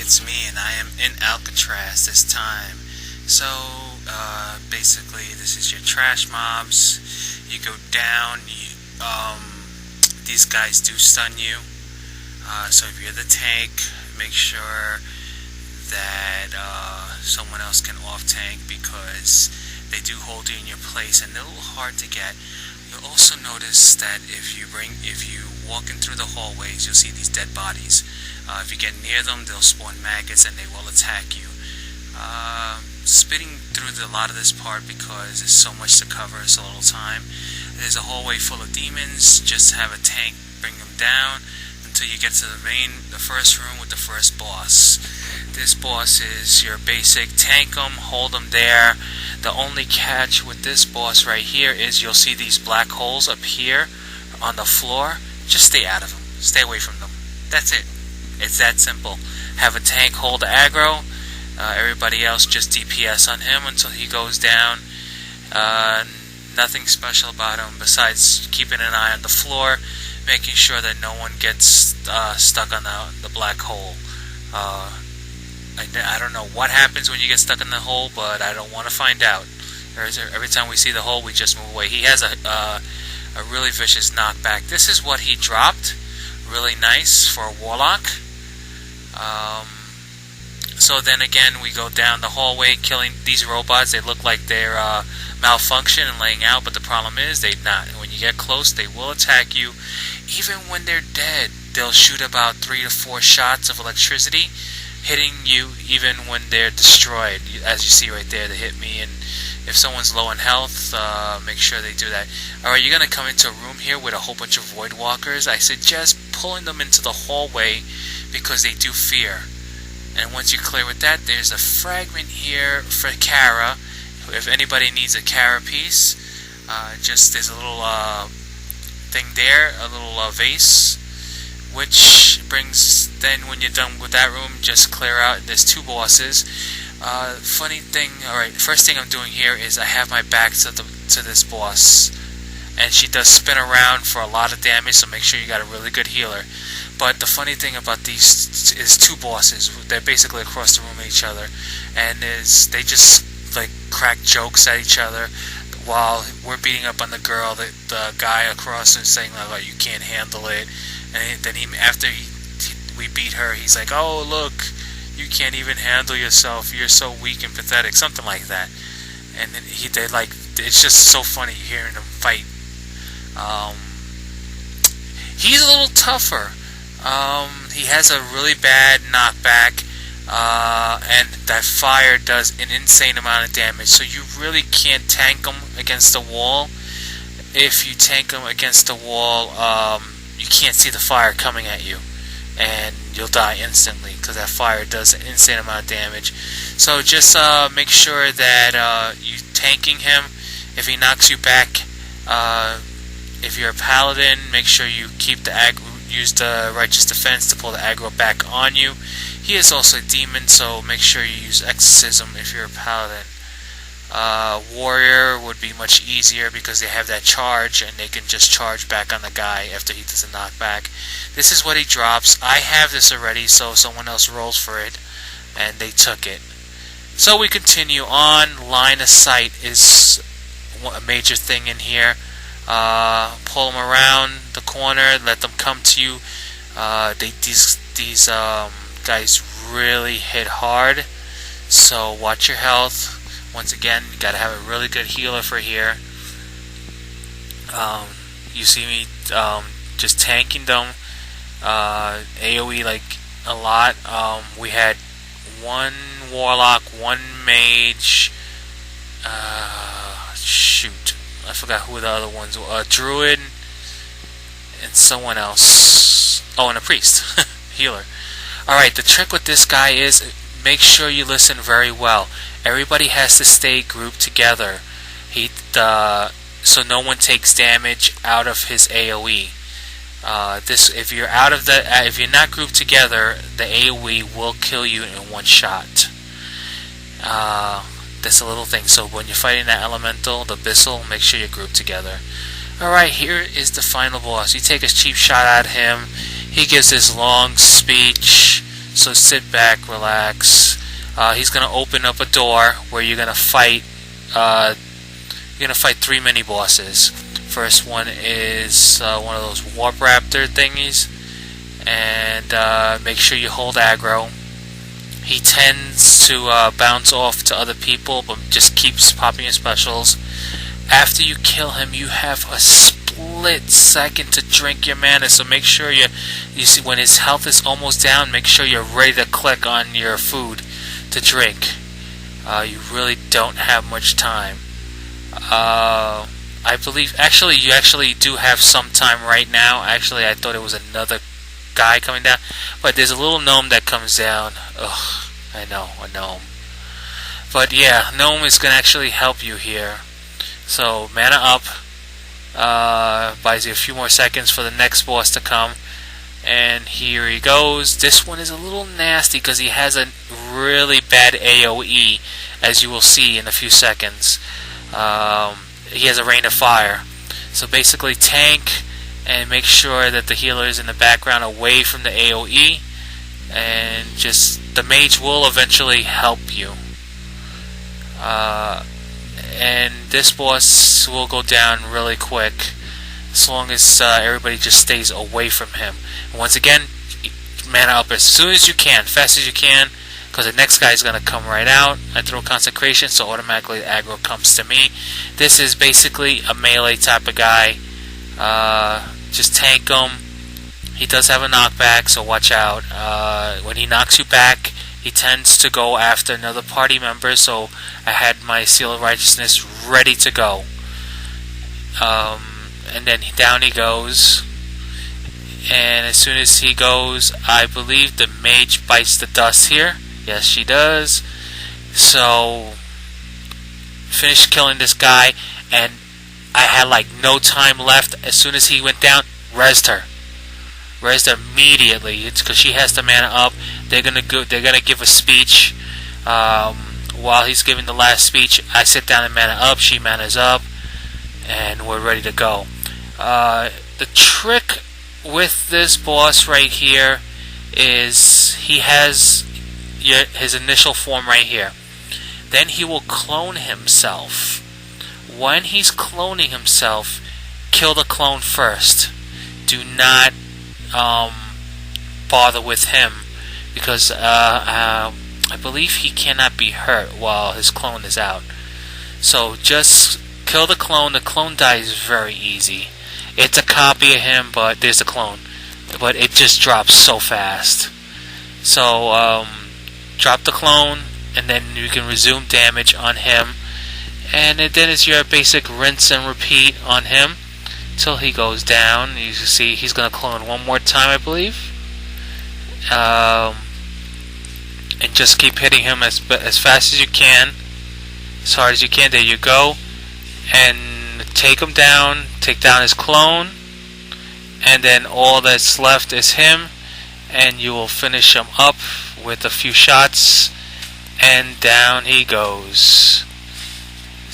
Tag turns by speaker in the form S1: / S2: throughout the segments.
S1: it's me, and I am in Alcatraz this time. So, basically, this is your trash mobs. You go down, these guys do stun you. So if you're the tank, make sure that someone else can off-tank, because they do hold you in your place, and they're a little hard to get. You'll also notice that if you walking through the hallways, you'll see these dead bodies. If you get near them, they'll spawn maggots and they will attack you. Spitting through a lot of this part because there's so much to cover, it's a little time. There's a hallway full of demons. Just have a tank bring them down until you get to the first room with the first boss. This boss is your basic tank them, hold them there. The only catch with this boss right here is you'll see these black holes up here on the floor. Just stay out of them. Stay away from them. That's it. It's that simple. Have a tank hold aggro. Everybody else just DPS on him until he goes down. Nothing special about him besides keeping an eye on the floor, making sure that no one gets stuck on the black hole. I don't know what happens when you get stuck in the hole, but I don't want to find out. Every time we see the hole, we just move away. He has a really vicious knockback. This is what he dropped. Really nice for a warlock. So then again, we go down the hallway, killing these robots. They look like they're malfunction and laying out, but the problem is they're not. And when you get close, they will attack you. Even when they're dead, they'll shoot about 3 to 4 shots of electricity, hitting you even when they're destroyed. As you see right there, they hit me. And if someone's low in health, make sure they do that. Alright, you're going to come into a room here with a whole bunch of void walkers. I suggest pulling them into the hallway because they do fear. And once you're clear with that, there's a fragment here for Kara. If anybody needs a Kara piece, there's a little thing there, a little vase, which brings, then when you're done with that room, just clear out. There's 2 bosses. Funny thing, alright, first thing I'm doing here is I have my back to this boss, and she does spin around for a lot of damage, so make sure you got a really good healer. But the funny thing about these is 2 bosses. They're basically across the room at each other, and they just like crack jokes at each other while we're beating up on the girl. The guy across is saying like, "Oh, you can't handle it," and then after we beat her, he's like, "Oh, look, you can't even handle yourself. You're so weak and pathetic," something like that. And then it's just so funny hearing them fight. He's a little tougher. He has a really bad knockback, and that fire does an insane amount of damage, so you really can't tank him against the wall. If you tank him against the wall, you can't see the fire coming at you, and you'll die instantly, because that fire does an insane amount of damage. So just make sure that you're tanking him. If he knocks you back, if you're a paladin, make sure you keep the aggro. Use the righteous defense to pull the aggro back on you. He is also a demon, so make sure you use exorcism if you're a paladin. Warrior would be much easier because they have that charge, and they can just charge back on the guy after he does a knockback. This is what he drops. I have this already, so someone else rolls for it, and they took it. So we continue on. Line of sight is a major thing in here. Pull them around the corner, let them come to you. These guys really hit hard, so watch your health. Once again, you gotta have a really good healer for here. You see me just tanking them. AoE like a lot. We had 1 warlock, 1 mage. Shoot. I forgot who the other ones were. Druid and someone else. Oh, and a priest. Healer. Alright, the trick with this guy is make sure you listen very well. Everybody has to stay grouped together. So no one takes damage out of his AoE. If you're not grouped together, the AoE will kill you in 1 shot. That's a little thing. So when you're fighting that elemental, the abyssal, make sure you're grouped together. Alright, here is the final boss. You take a cheap shot at him. He gives this long speech, So sit back, relax. He's gonna open up a door where you're gonna fight. You're gonna fight 3 mini bosses. First one is one of those warp raptor thingies, and make sure you hold aggro. He tends to bounce off to other people, but just keeps popping your specials. After you kill him, you have a split second to drink your mana, so make sure you see when his health is almost down, make sure you're ready to click on your food to drink. You really don't have much time. I believe, you actually do have some time right now. Actually, I thought it was another guy coming down, but there's a little gnome that comes down. Ugh, I know, a gnome. But yeah, gnome is going to actually help you here. So, mana up, buys you a few more seconds for the next boss to come. And here he goes. This one is a little nasty because he has a really bad AoE, as you will see in a few seconds. He has a rain of fire. So basically tank and make sure that the healer is in the background away from the AoE, and just the mage will eventually help you. And this boss will go down really quick as long as everybody just stays away from him. And once again, mana up as soon as you can, fast as you can, because the next guy is going to come right out. I throw consecration, so automatically the aggro comes to me. This is basically a melee type of guy. Just tank him. He does have a knockback, so watch out. When he knocks you back, he tends to go after another party member, so I had my Seal of Righteousness ready to go. And then down he goes. And as soon as he goes, I believe the mage bites the dust here. Yes, she does. So, finish killing this guy, and I had like no time left. As soon as he went down, rezzed her immediately. It's because she has the mana up. They're gonna give a speech. While he's giving the last speech, I sit down and mana up. She manas up, and we're ready to go. The trick with this boss right here is he has his initial form right here. Then he will clone himself. When he's cloning himself, kill the clone first. Do not bother with him, because I believe he cannot be hurt while his clone is out. So just kill the clone. The clone dies very easy. It's a copy of him, but there's a clone. But it just drops so fast. So drop the clone, and then you can resume damage on him. And then it's your basic rinse and repeat on him till he goes down. You see he's going to clone one more time, I believe. And just keep hitting him as fast as you can, as hard as you can. There you go. And take him down, take down his clone, and then all that's left is him, and you will finish him up with a few shots, and down he goes.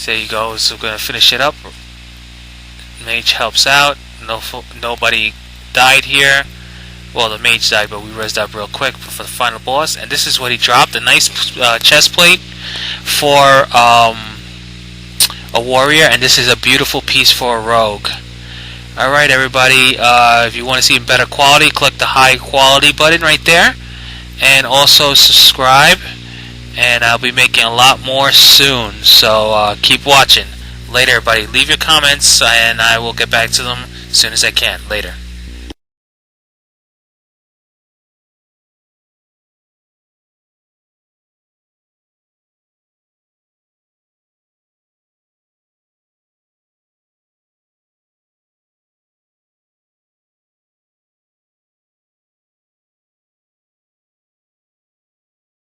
S1: There you go. So we're going to finish it up. Mage helps out. Nobody died here. Well, the mage died, but we rezzed up real quick for the final boss. And this is what he dropped. A nice chest plate for a warrior. And this is a beautiful piece for a rogue. Alright, everybody. If you want to see better quality, click the high quality button right there. And also subscribe. And I'll be making a lot more soon. So keep watching. Later, everybody. Leave your comments, and I will get back to them as soon as I can. Later.